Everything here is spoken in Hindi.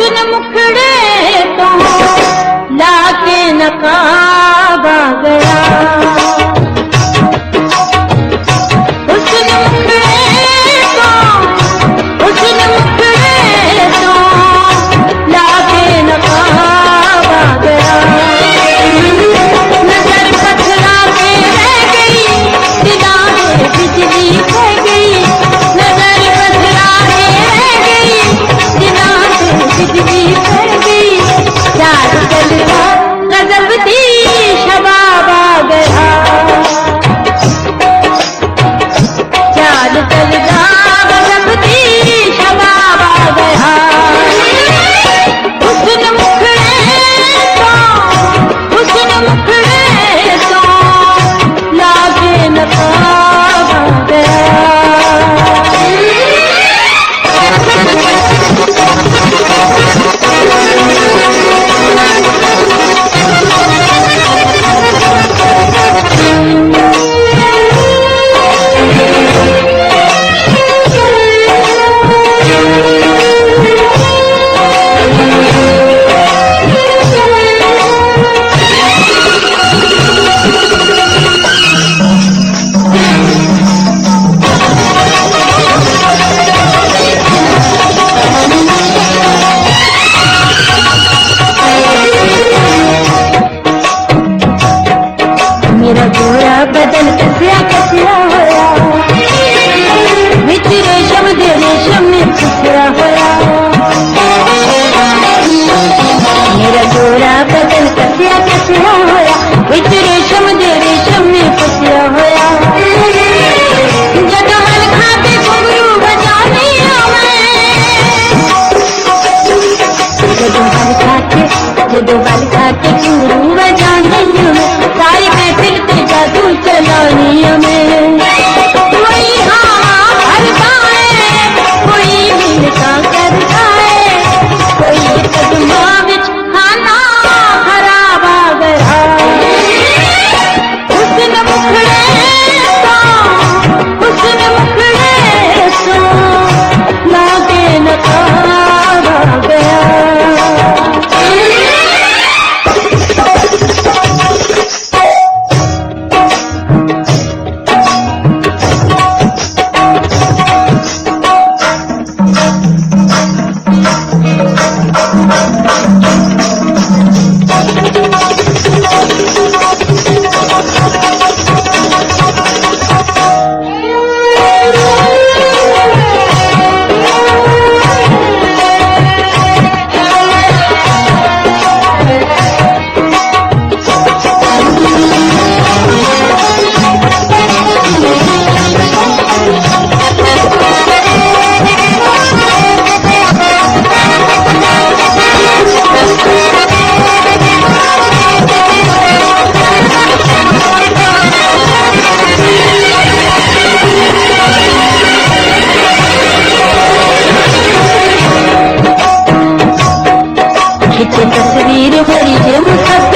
हुस्न मुखड़े तो लाके नकाब आ गया। हुस्न मुखड़े तो लाके नकाब आ गया। नजर पथरा के रह गई, दिलाने बिजली बह गई। नजर पथरा के रह गई, दिलाने बिजली बह गई। चार चलवा गजब दी शबाब आ गया। चार चलवा गजब दी शबाब आ गया। हुस्न मुखड़े तो लागे नकाब आ गया। मेरा गोरा बदन कसिया कसिया होया, विच रेशम दे रेशम में खुसरा होया। मेरा गोरा बदन कसिया कसिया होया, विच रेशम दे रेशम में खुसरा होया। जदों हल खाते घुंघरू बजानी मैं, जदों हल खाते घुंघरू बजानी मैं। सारी महफिल पे जादू चलानी हमें। कोई हाँ हरकाए, कोई मिलता करताए, कोई कदमा विच खाना खराब आ गया। हुस्न मुखड़े तो लागे नकाब आ गया। तस्वीर भरी जे मुसफ़िर